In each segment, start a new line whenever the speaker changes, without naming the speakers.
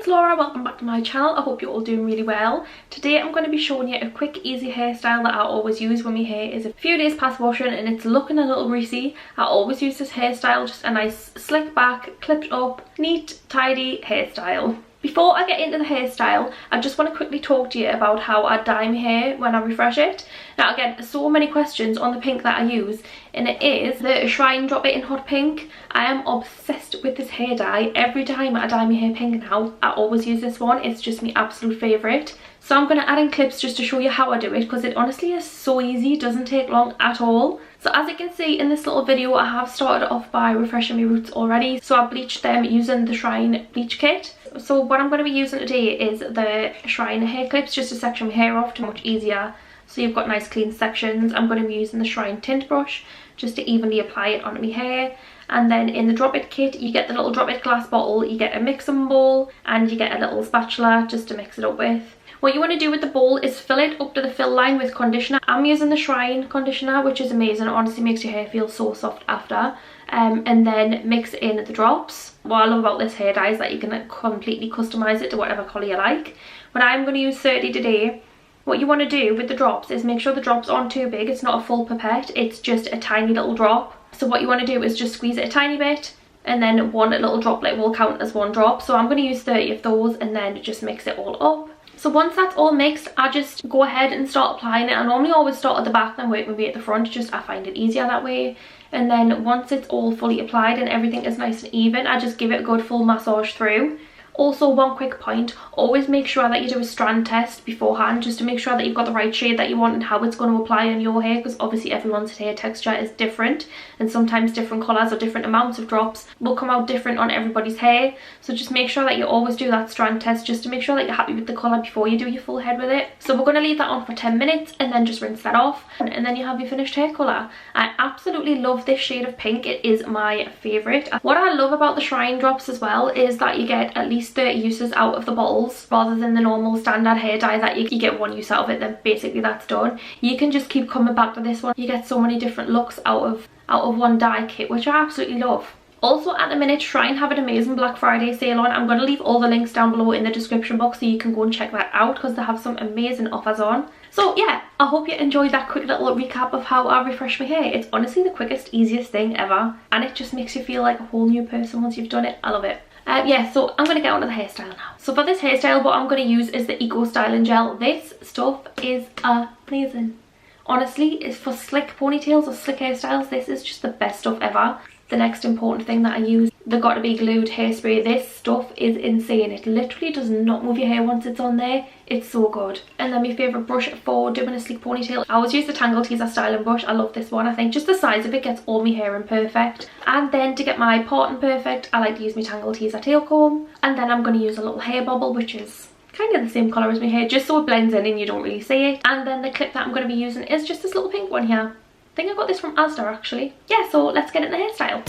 Laura, welcome back to my channel. I hope you're all doing really well. Today I'm going to be showing you a quick easy hairstyle that I always use when my hair is a few days past washing and it's looking a little greasy. I always use this hairstyle, just a nice slick back, clipped up, neat, tidy hairstyle. Before I get into the hairstyle, I just want to quickly talk to you about how I dye my hair when I refresh it. Now again, so many questions on the pink that I use, and it is the Shrine Drop It in Hot Pink. I am obsessed with this hair dye. Every time I dye my hair pink now, I always use this one. It's just my absolute favourite. So I'm going to add in clips just to show you how I do it, because it honestly is so easy, it doesn't take long at all. So as you can see in this little video, I have started off by refreshing my roots already. So I bleached them using the Shrine bleach kit. So what I'm going to be using today is the Shrine hair clips, just to section my hair off to much easier. So you've got nice clean sections. I'm going to be using the Shrine tint brush just to evenly apply it onto my hair. And then in the Drop It kit, you get the little Drop It glass bottle, you get a mixing bowl, and you get a little spatula just to mix it up with. What you want to do with the bowl is fill it up to the fill line with conditioner. I'm using the Shrine conditioner, which is amazing. It honestly makes your hair feel so soft after. And then mix in the drops. What I love about this hair dye is that you can completely customise it to whatever colour you like. But I'm going to use 30 today. What you want to do with the drops is make sure the drops aren't too big. It's not a full pipette, it's just a tiny little drop. So what you want to do is just squeeze it a tiny bit, and then one little droplet will count as one drop. So I'm going to use 30 of those and then just mix it all up. So once that's all mixed, I just go ahead and start applying it. I normally always start at the back then work my way at the front, just I find it easier that way. And then once it's all fully applied and everything is nice and even, I just give it a good full massage through. Also, one quick point, always make sure that you do a strand test beforehand, just to make sure that you've got the right shade that you want and how it's going to apply on your hair, because obviously everyone's hair texture is different, and sometimes different colours or different amounts of drops will come out different on everybody's hair. So just make sure that you always do that strand test, just to make sure that you're happy with the colour before you do your full head with it. So we're going to leave that on for 10 minutes and then just rinse that off, and then you have your finished hair colour. I absolutely love this shade of pink. It is my favourite. What I love about the Shrine drops as well is that you get at least 30 uses out of the bottles, rather than the normal standard hair dye that you get one use out of it, then basically that's done. You can just keep coming back to this one. You get so many different looks out of one dye kit, which I absolutely love. Also at the minute, Shrine have an amazing Black Friday sale on. I'm going to leave all the links down below in the description box so you can go and check that out, because they have some amazing offers on. So yeah, I hope you enjoyed that quick little recap of how I refresh my hair. It's honestly the quickest, easiest thing ever, and it just makes you feel like a whole new person once you've done it. I love it. Yeah, so I'm going to get on to the hairstyle now. So for this hairstyle, what I'm going to use is the Eco Styling Gel. This stuff is amazing. Honestly, it's for slick ponytails or slick hairstyles. This is just the best stuff ever. The next important thing that I use, the Gotta Be Glued hairspray. This stuff is insane. It literally does not move your hair once it's on there. It's so good. And then my favourite brush for doing a sleek ponytail, I always use the Tangle Teezer styling brush. I love this one. I think just the size of it gets all my hair in perfect. And then to get my parting perfect, I like to use my Tangle Teezer tail comb. And then I'm going to use a little hair bobble, which is kind of the same colour as my hair, just so it blends in and you don't really see it. And then the clip that I'm going to be using is just this little pink one here. I think I got this from Asda actually. Yeah, so let's get into the hairstyle.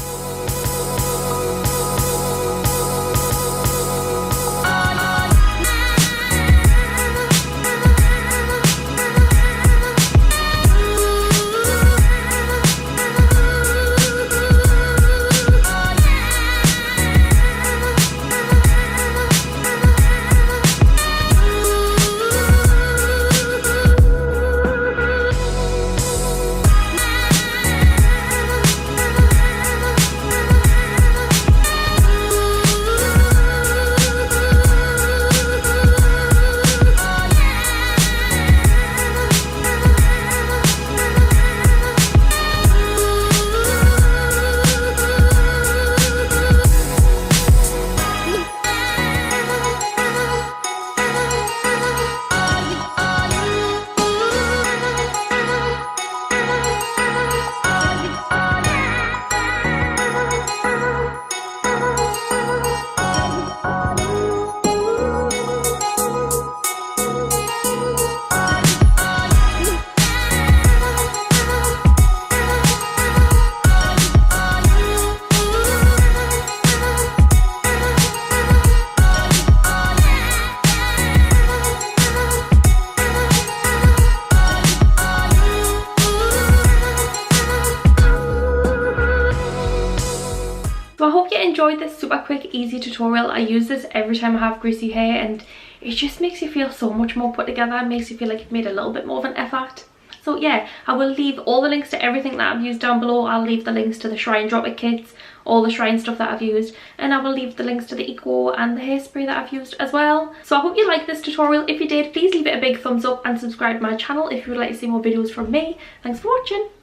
enjoyed this super quick easy tutorial. I use this every time I have greasy hair and it just makes you feel so much more put together. It makes you feel like you've made a little bit more of an effort. So yeah, I will leave all the links to everything that I've used down below. I'll leave the links to the Shrine Drop It kits, all the Shrine stuff that I've used, and I will leave the links to the Eco and the hairspray that I've used as well. So I hope you liked this tutorial. If you did, please leave it a big thumbs up and subscribe to my channel if you would like to see more videos from me. Thanks for watching.